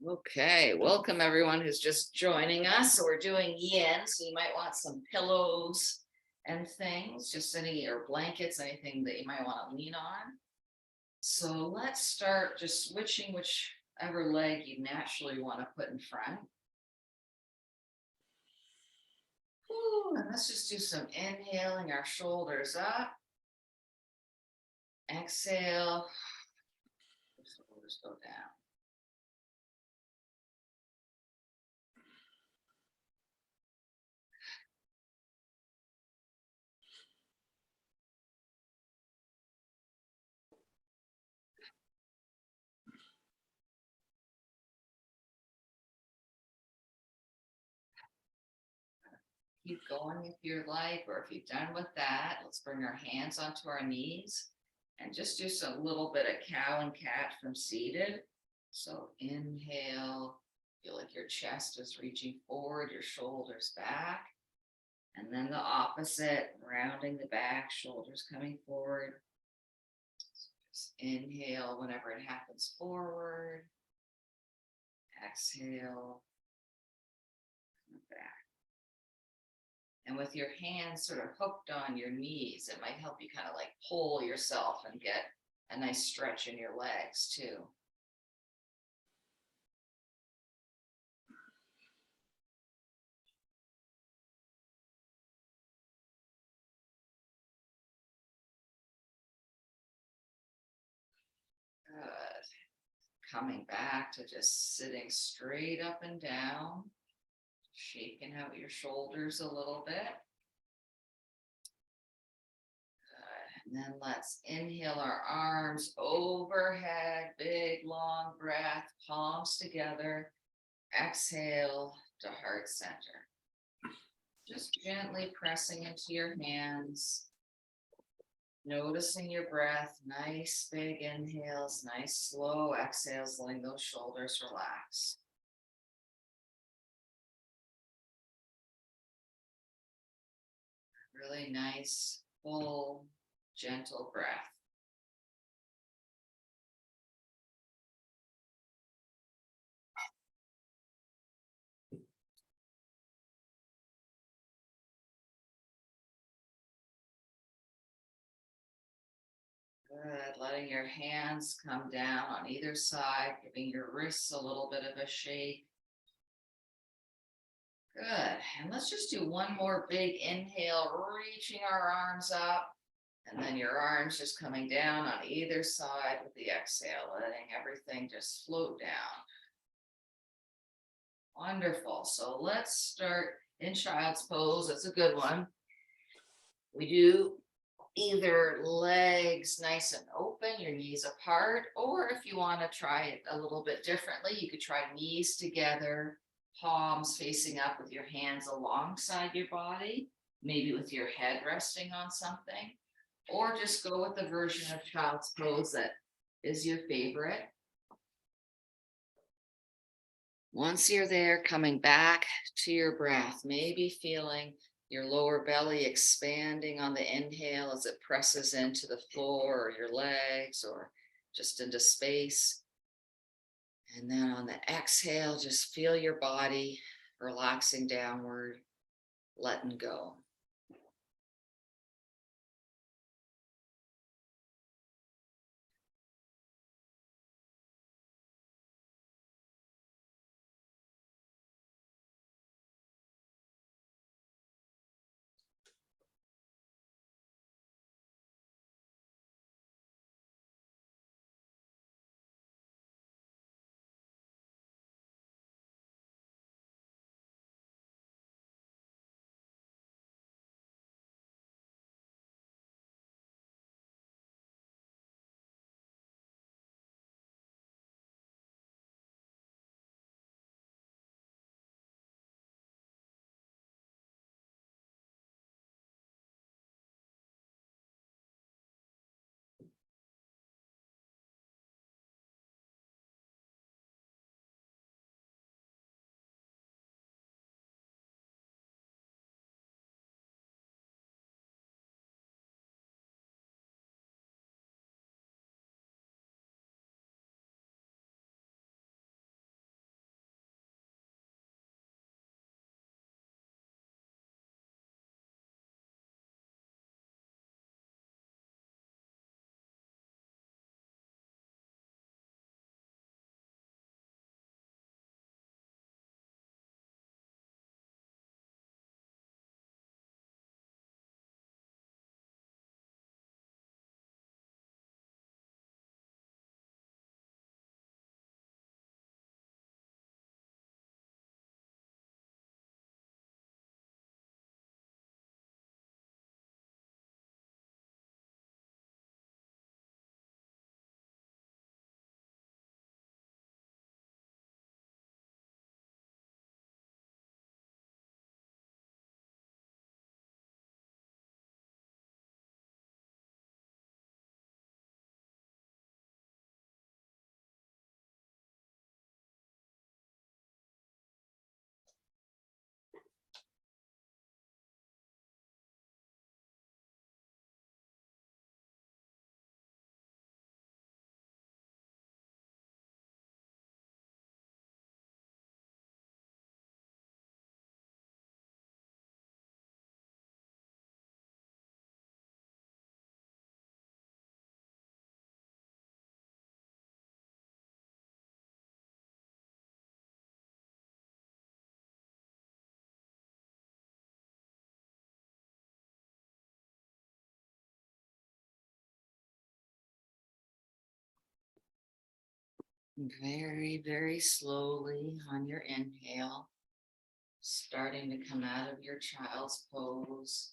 Okay, welcome everyone who's just joining us. So we're doing yin, so you might want some pillows and things, just any or blankets, anything that you might want to lean on. So let's start just switching whichever leg you naturally want to put in front. Ooh, and let's just do some inhaling our shoulders up. Exhale, shoulders go down. Keep going if you're like, or if you've done with that, let's bring our hands onto our knees and just do some little bit of cow and cat from seated. So inhale, feel like your chest is reaching forward, your shoulders back. And then the opposite, rounding the back, shoulders coming forward. So just inhale whenever it happens forward. Exhale, back. And with your hands sort of hooked on your knees, it might help you kind of like pull yourself and get a nice stretch in your legs too. Good. Coming back to just sitting straight up and down, shaking out your shoulders a little bit. And then let's inhale our arms overhead, big long breath, palms together. Exhale to heart center. Just gently pressing into your hands, noticing your breath, nice big inhales, nice slow exhales, letting those shoulders relax. Really nice, full, gentle breath. Good. Letting your hands come down on either side, giving your wrists a little bit of a shake. Good. And let's just do one more big inhale, reaching our arms up, and then your arms just coming down on either side with the exhale, letting everything just float down. Wonderful. So let's start in child's pose. It's a good one. We do either legs nice and open, your knees apart, or if you want to try it a little bit differently, you could try knees together, palms facing up with your hands alongside your body, maybe with your head resting on something, or just go with the version of child's pose that is your favorite. Once you're there, coming back to your breath, maybe feeling your lower belly expanding on the inhale as it presses into the floor or your legs or just into space. And then on the exhale, just feel your body relaxing downward, letting go. Very, very slowly on your inhale, starting to come out of your child's pose.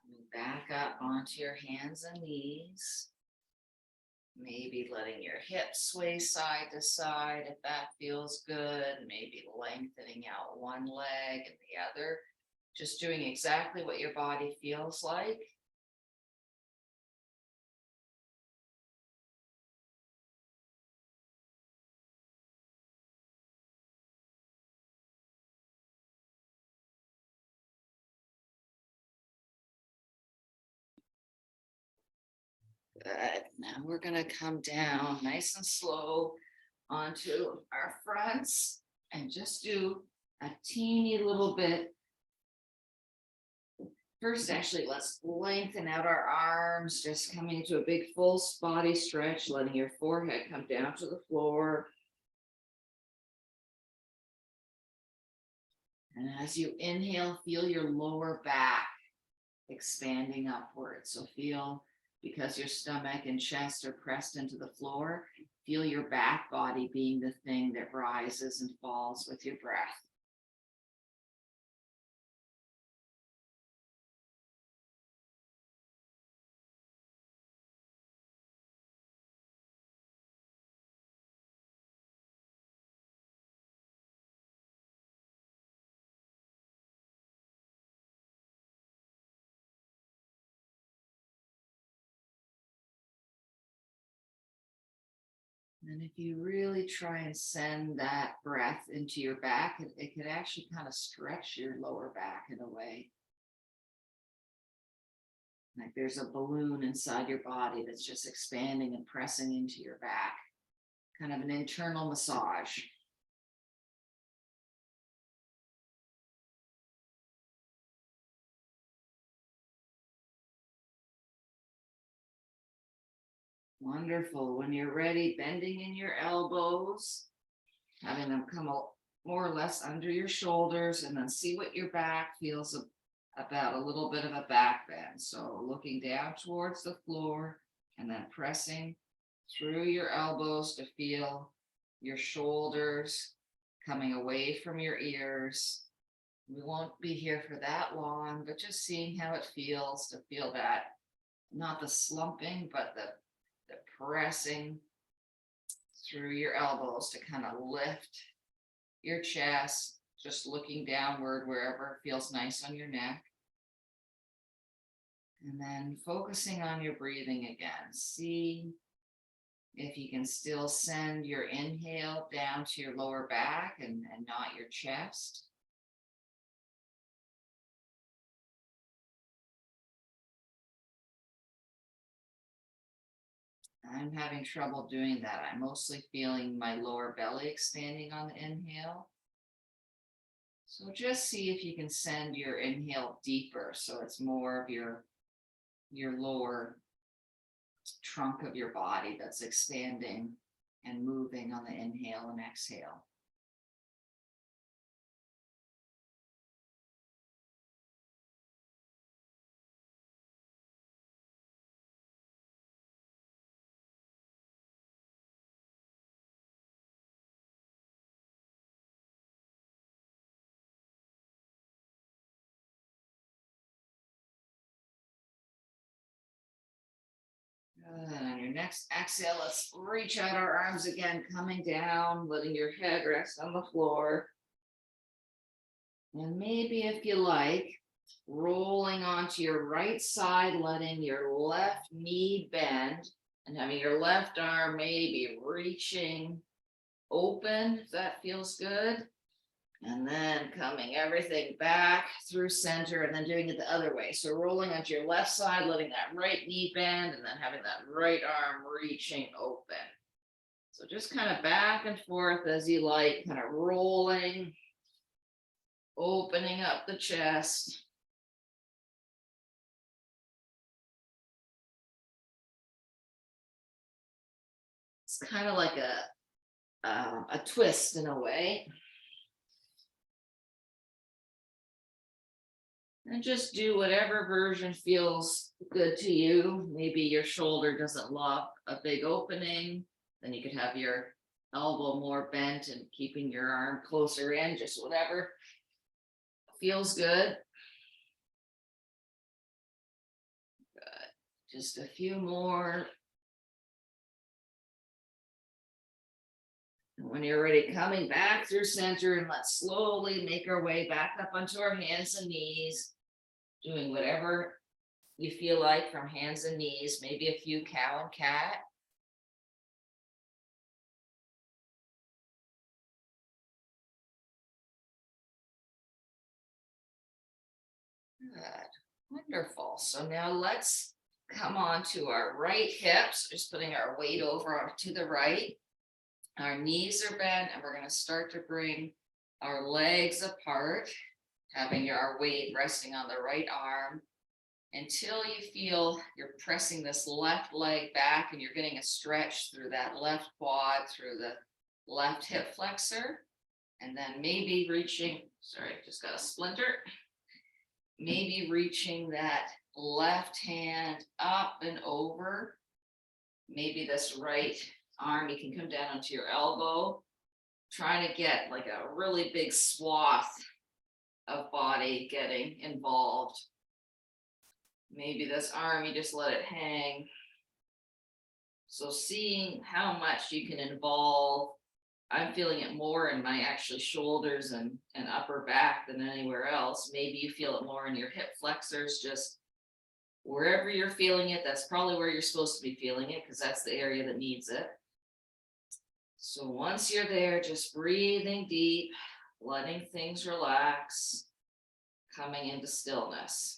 Coming back up onto your hands and knees. Maybe letting your hips sway side to side if that feels good. Maybe lengthening out one leg and the other. Just doing exactly what your body feels like. Good. Now we're going to come down nice and slow onto our fronts and just do a teeny little bit. First, actually, let's lengthen out our arms, just coming into a big full body stretch, letting your forehead come down to the floor. And as you inhale, feel your lower back expanding upward. So feel, because your stomach and chest are pressed into the floor, feel your back body being the thing that rises and falls with your breath. And if you really try and send that breath into your back, it could actually kind of stretch your lower back in a way. Like there's a balloon inside your body that's just expanding and pressing into your back. Kind of an internal massage. Wonderful. When you're ready, bending in your elbows, having them come more or less under your shoulders, and then see what your back feels about, a little bit of a back bend. So looking down towards the floor and then pressing through your elbows to feel your shoulders coming away from your ears. We won't be here for that long, but just seeing how it feels to feel that, not the slumping, but the pressing through your elbows to kind of lift your chest, just looking downward wherever it feels nice on your neck. And then focusing on your breathing again. See if you can still send your inhale down to your lower back and not your chest. I'm having trouble doing that. I'm mostly feeling my lower belly expanding on the inhale. So just see if you can send your inhale deeper, so it's more of your lower trunk of your body that's expanding and moving on the inhale and exhale. Good. On your next exhale, let's reach out our arms again, coming down, letting your head rest on the floor. And maybe if you like, rolling onto your right side, letting your left knee bend and having your left arm maybe reaching open, if that feels good. And then coming everything back through center and then doing it the other way. So rolling onto your left side, letting that right knee bend and then having that right arm reaching open. So just kind of back and forth as you like, kind of rolling, opening up the chest. It's kind of like a twist in a way. And just do whatever version feels good to you. Maybe your shoulder doesn't lock a big opening, then you could have your elbow more bent and keeping your arm closer in, just whatever feels good. Good. Just a few more. And when you're ready, coming back through center, and let's slowly make our way back up onto our hands and knees, doing whatever you feel like from hands and knees, maybe a few cow and cat. Good. Wonderful. So now let's come on to our right hips, just putting our weight over to the right. Our knees are bent, and we're going to start to bring our legs apart, having our weight resting on the right arm until you feel you're pressing this left leg back and you're getting a stretch through that left quad, through the left hip flexor, and then maybe reaching, sorry, just got a splinter, maybe reaching that left hand up and over. Maybe this right arm, you can come down onto your elbow, trying to get like a really big swath of body getting involved. Maybe this arm, you just let it hang. So seeing how much you can involve. I'm feeling it more in my actually shoulders and upper back than anywhere else. Maybe you feel it more in your hip flexors, just wherever you're feeling it, that's probably where you're supposed to be feeling it, because that's the area that needs it. So once you're there, just breathing deep, letting things relax, coming into stillness.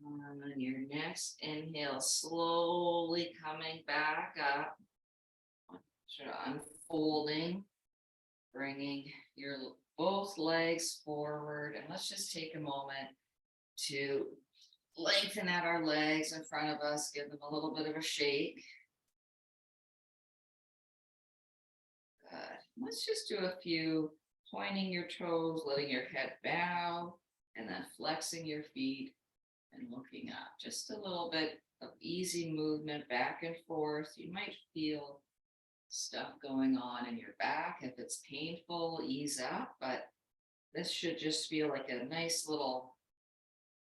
On your next inhale, slowly coming back up, sort of unfolding, bringing your both legs forward. And let's just take a moment to lengthen out our legs in front of us, give them a little bit of a shake. Good. Let's just do a few, pointing your toes, letting your head bow, and then flexing your feet and looking up. Just a little bit of easy movement back and forth. You might feel stuff going on in your back. If it's painful, ease up, but this should just feel like a nice little,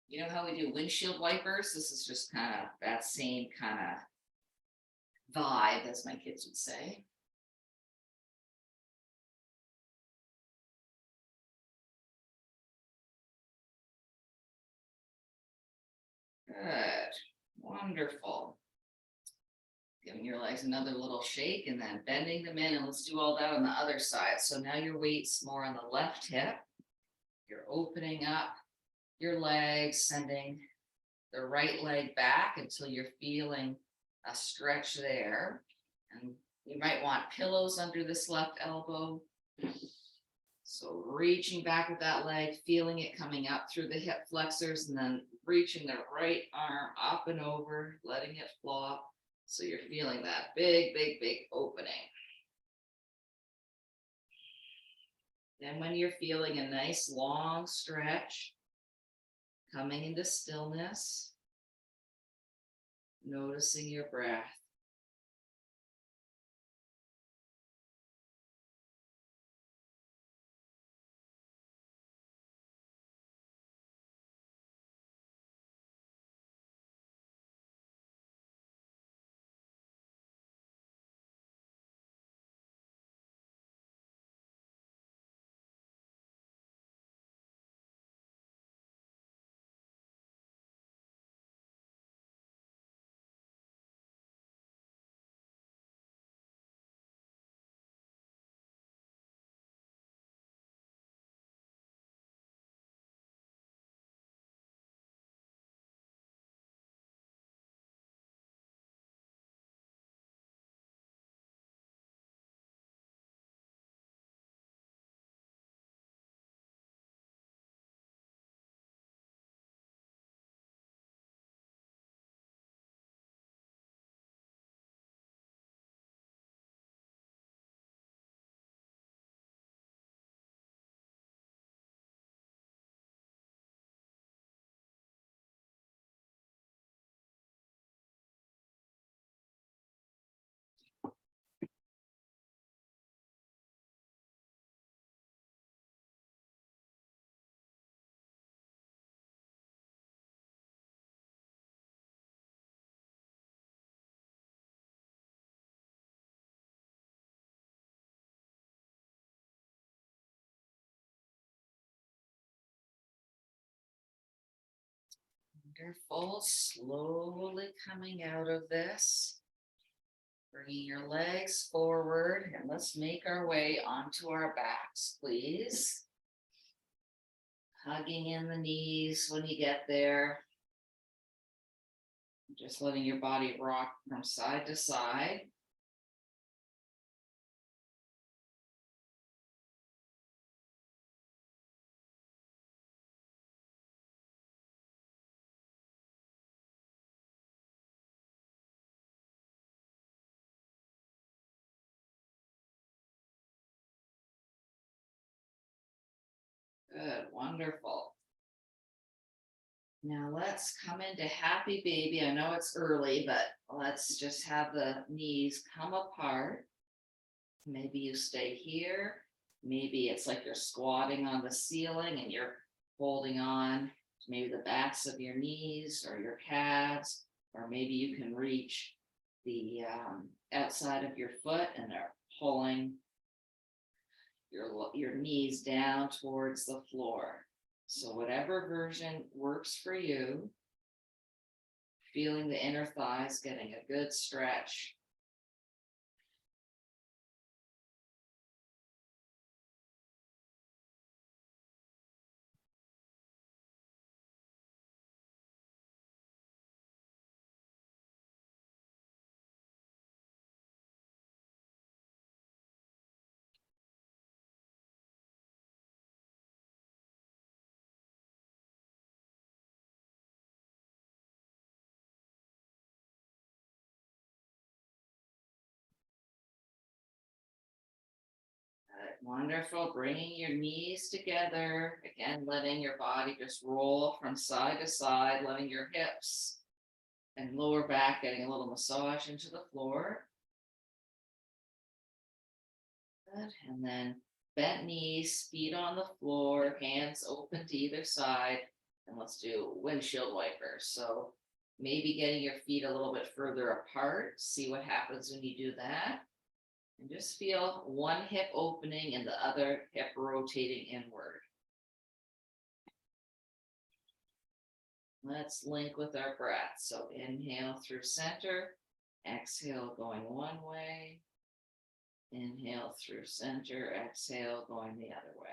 you know how we do windshield wipers? This is just kind of that same kind of vibe, as my kids would say. Good. Wonderful. Giving your legs another little shake and then bending them in, and let's do all that on the other side. So now your weight's more on the left hip. You're opening up your legs, sending the right leg back until you're feeling a stretch there. And you might want pillows under this left elbow. So reaching back with that leg, feeling it coming up through the hip flexors, and then reaching the right arm up and over, letting it flop. So you're feeling that big, big, big opening. Then when you're feeling a nice long stretch, coming into stillness, noticing your breath. Wonderful. Slowly coming out of this. Bringing your legs forward, and let's make our way onto our backs, please. Hugging in the knees when you get there. Just letting your body rock from side to side. Good, wonderful. Now let's come into happy baby. I know it's early, but let's just have the knees come apart. Maybe you stay here. Maybe it's like you're squatting on the ceiling and you're holding on to maybe the backs of your knees or your calves, or maybe you can reach the outside of your foot and they're pulling your knees down towards the floor. So whatever version works for you, feeling the inner thighs getting a good stretch. Wonderful. Bringing your knees together. Again, letting your body just roll from side to side, letting your hips and lower back getting a little massage into the floor. Good. And then bent knees, feet on the floor, hands open to either side. And let's do windshield wipers. So maybe getting your feet a little bit further apart. See what happens when you do that. And just feel one hip opening and the other hip rotating inward. Let's link with our breath. So inhale through center, exhale going one way, inhale through center, exhale going the other way.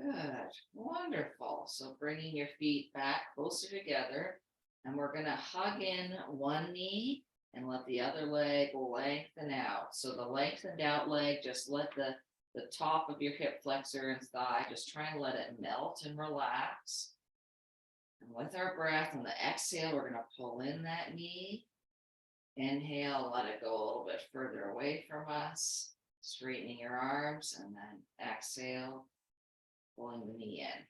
Good, wonderful. So bringing your feet back closer together, and we're going to hug in one knee and let the other leg lengthen out. So the lengthened out leg, just let the top of your hip flexor and thigh, just try and let it melt and relax. And with our breath on the exhale, we're going to pull in that knee. Inhale, let it go a little bit further away from us, straightening your arms, and then exhale, pulling the knee in.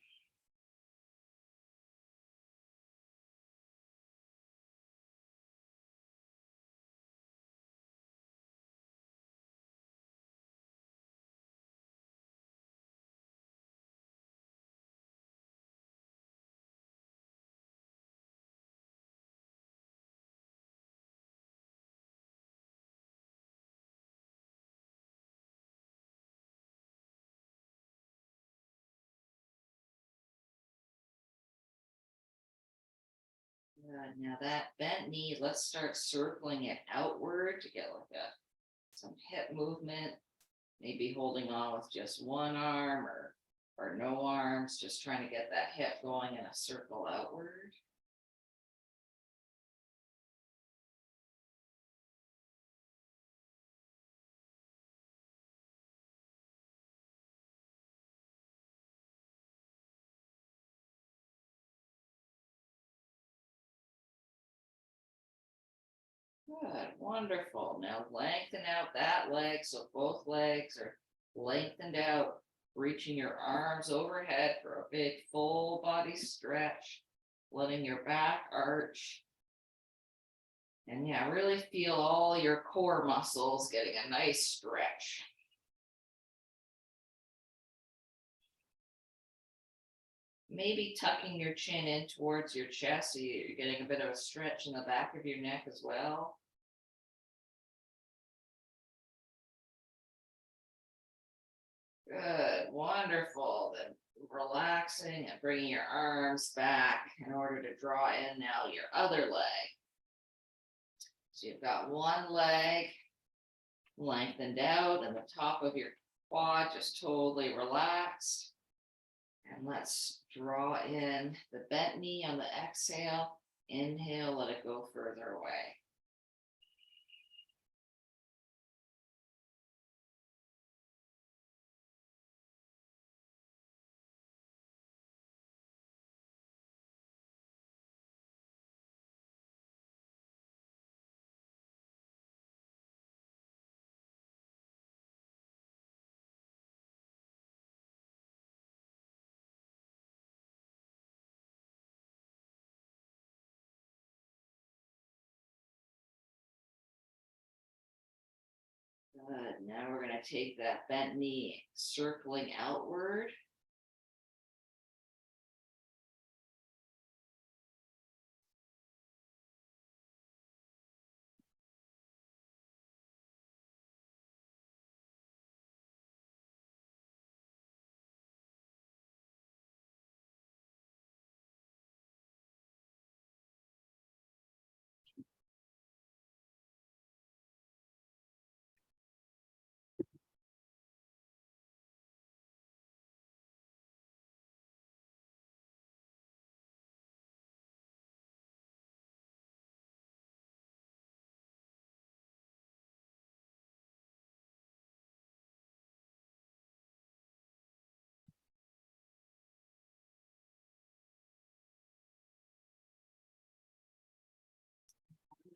Good. Now that bent knee, let's start circling it outward to get like some hip movement, maybe holding on with just one arm or no arms, just trying to get that hip going in a circle outward. Good, wonderful. Now lengthen out that leg so both legs are lengthened out, reaching your arms overhead for a big full body stretch, letting your back arch. And yeah, really feel all your core muscles getting a nice stretch. Maybe tucking your chin in towards your chest so you're getting a bit of a stretch in the back of your neck as well. Good, wonderful. Then relaxing and bringing your arms back in order to draw in now your other leg. So you've got one leg lengthened out and the top of your quad just totally relaxed. And let's draw in the bent knee on the exhale. Inhale, let it go further away. Good. Now we're going to take that bent knee circling outward.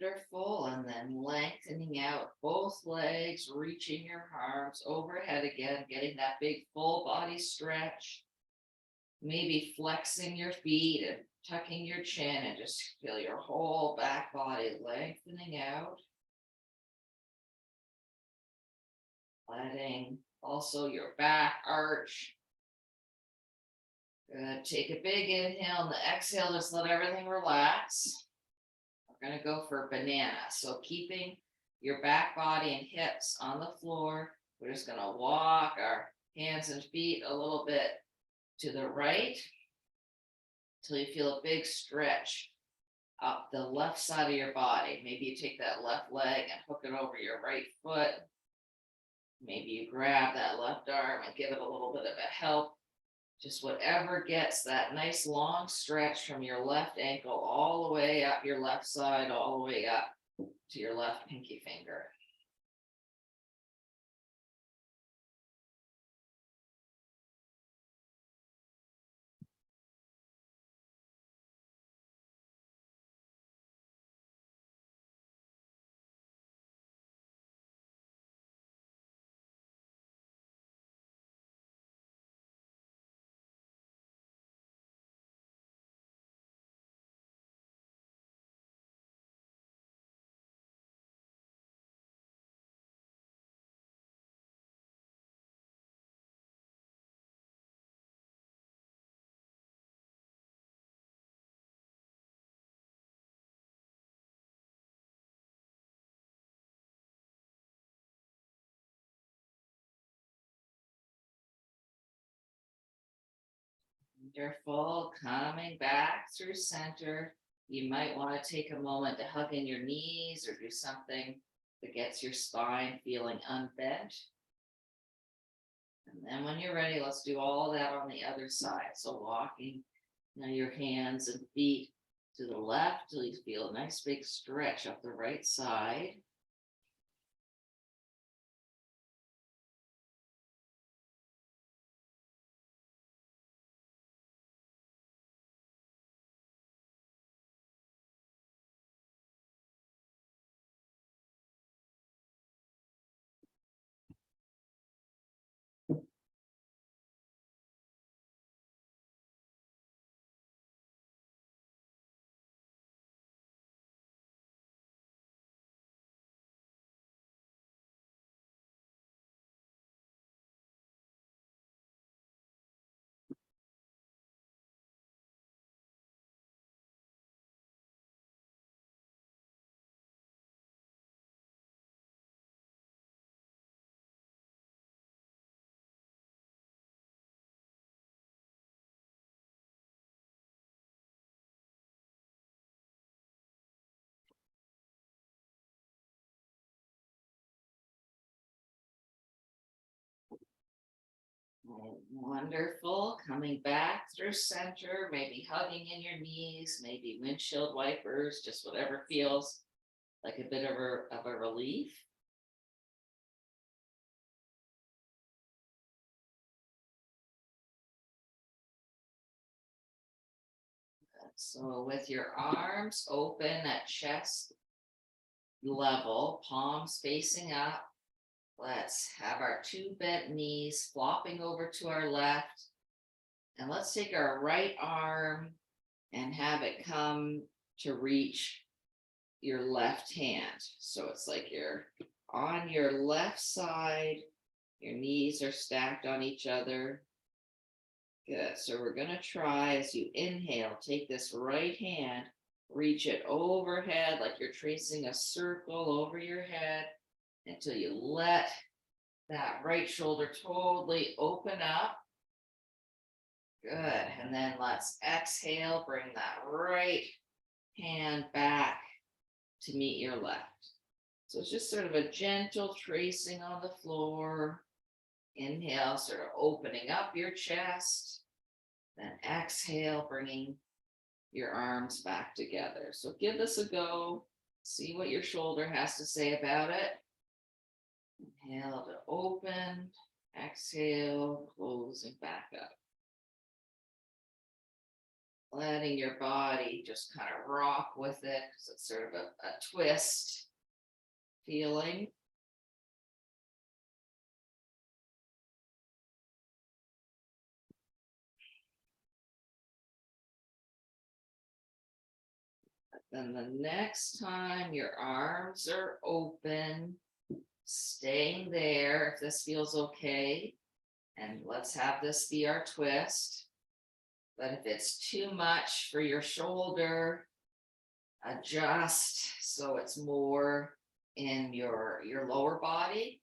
Wonderful. And then lengthening out both legs, reaching your arms overhead again, getting that big full body stretch. Maybe flexing your feet and tucking your chin and just feel your whole back body lengthening out. Letting also your back arch. Good. Take a big inhale and the exhale, just let everything relax. We're going to go for banana. So keeping your back body and hips on the floor. We're just going to walk our hands and feet a little bit to the right until you feel a big stretch up the left side of your body. Maybe you take that left leg and hook it over your right foot. Maybe you grab that left arm and give it a little bit of a help Just whatever gets that nice long stretch from your left ankle all the way up your left side, all the way up to your left pinky finger. Wonderful. Coming back through center. You might want to take a moment to hug in your knees or do something that gets your spine feeling unbent. And then when you're ready, let's do all that on the other side. So walking now your hands and feet to the left till you feel a nice big stretch up the right side. Wonderful. Coming back through center, maybe hugging in your knees, maybe windshield wipers, just whatever feels like a bit of a relief. So with your arms open at chest level, palms facing up, let's have our two bent knees flopping over to our left. And let's take our right arm and have it come to reach your left hand. So it's like you're on your left side, your knees are stacked on each other. Good. So we're going to try, as you inhale, take this right hand, reach it overhead like you're tracing a circle over your head until you let that right shoulder totally open up. Good. And then let's exhale, bring that right hand back to meet your left. So it's just sort of a gentle tracing on the floor. Inhale, sort of opening up your chest. Then exhale, bringing your arms back together. So give this a go. See what your shoulder has to say about it. Inhale to open. Exhale, closing back up. Letting your body just kind of rock with it because it's sort of a twist feeling. Then the next time your arms are open, staying there if this feels okay. And let's have this be our twist. But if it's too much for your shoulder, adjust so it's more in your lower body.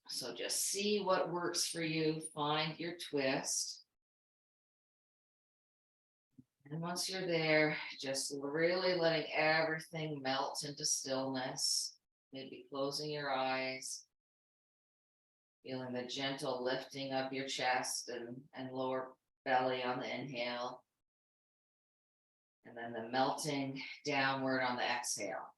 So just see what works for you, find your twist. And once you're there, just really letting everything melt into stillness, maybe closing your eyes. Feeling the gentle lifting of your chest and lower belly on the inhale. And then the melting downward on the exhale.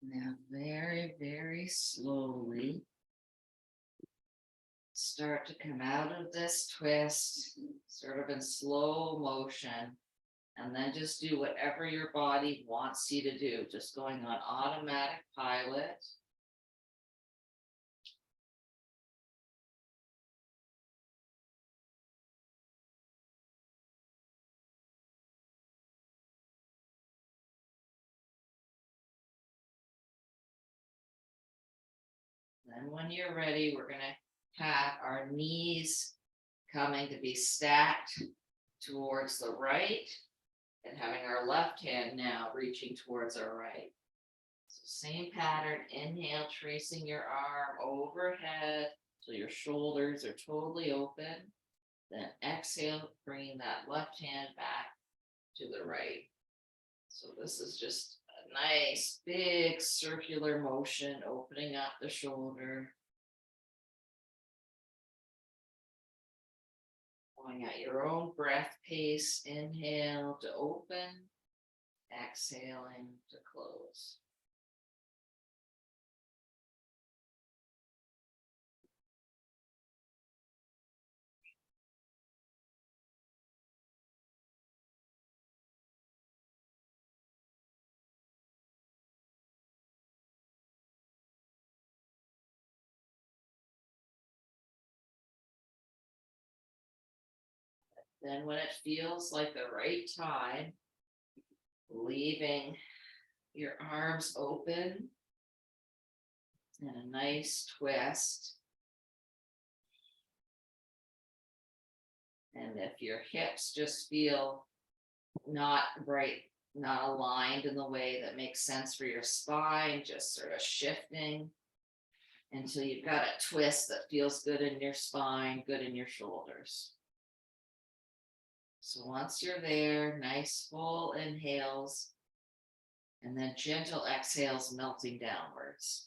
Now, very, very slowly, start to come out of this twist, sort of in slow motion, and then just do whatever your body wants you to do, just going on automatic pilot. Then when you're ready, we're going to have our knees coming to be stacked towards the right and having our left hand now reaching towards our right. So same pattern, inhale, tracing your arm overhead so your shoulders are totally open. Then exhale, bringing that left hand back to the right. So this is just a nice big circular motion, opening up the shoulder. Going at your own breath pace, inhale to open, exhaling to close. Then when it feels like the right time, leaving your arms open and a nice twist. And if your hips just feel not right, not aligned in the way that makes sense for your spine, just sort of shifting until you've got a twist that feels good in your spine, good in your shoulders. So once you're there, nice full inhales and then gentle exhales melting downwards.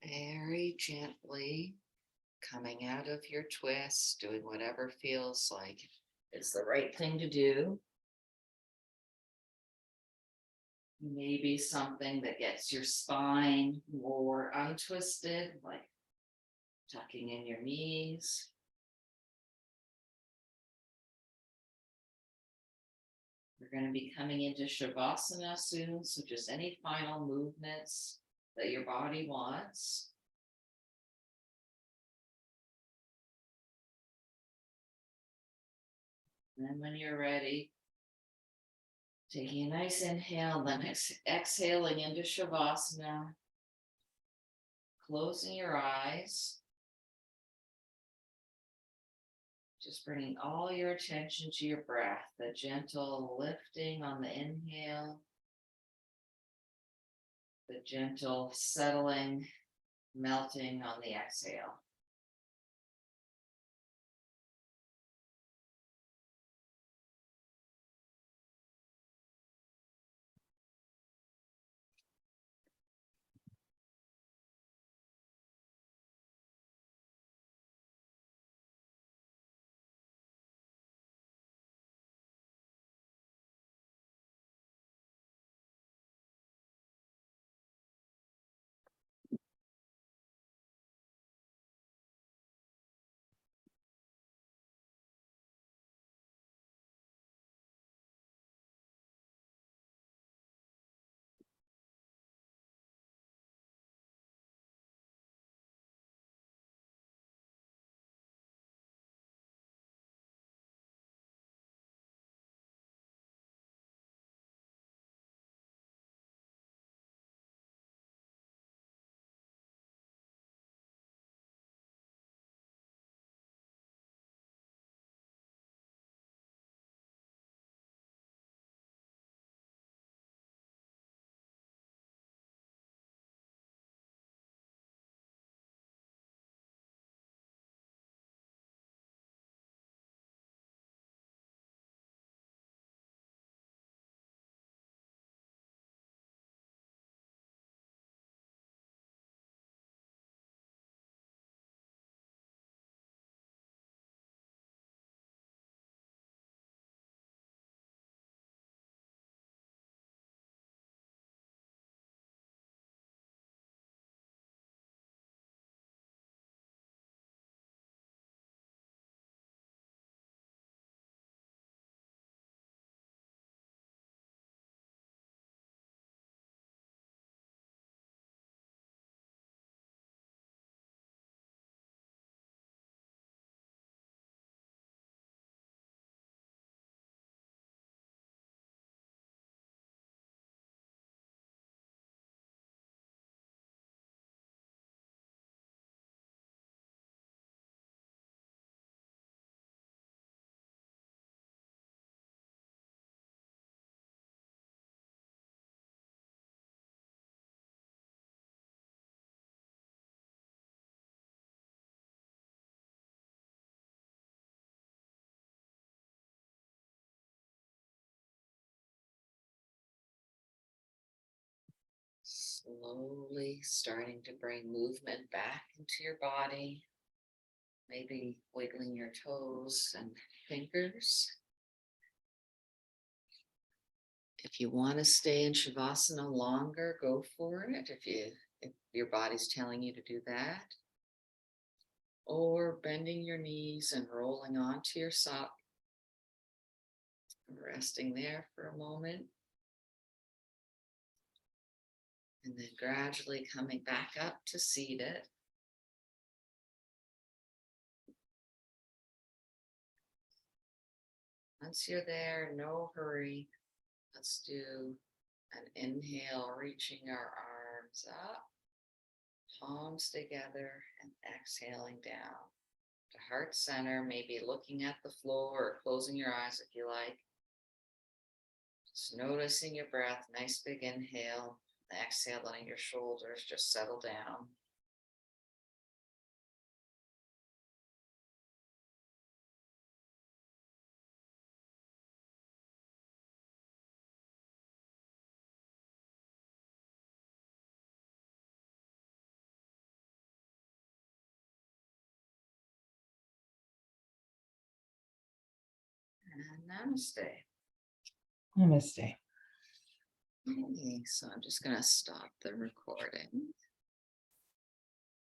Very gently coming out of your twist, doing whatever feels like it's the right thing to do. Maybe something that gets your spine more untwisted, like tucking in your knees. We're going to be coming into Shavasana soon, so just any final movements that your body wants. And then when you're ready, taking a nice inhale, then exhaling into Shavasana, closing your eyes, just bringing all your attention to your breath, the gentle lifting on the inhale, the gentle settling, melting on the exhale. Slowly starting to bring movement back into your body. Maybe wiggling your toes and fingers. If you want to stay in Shavasana longer, go for it. If your body's telling you to do that. Or bending your knees and rolling onto your sock. Resting there for a moment. And then gradually coming back up to seated. Once you're there, no hurry. Let's do an inhale, reaching our arms up, palms together, and exhaling down to heart center, maybe looking at the floor or closing your eyes if you like. Just noticing your breath, nice big inhale, exhale, letting your shoulders just settle down. And namaste. Namaste. Okay, so I'm just going to stop the recording.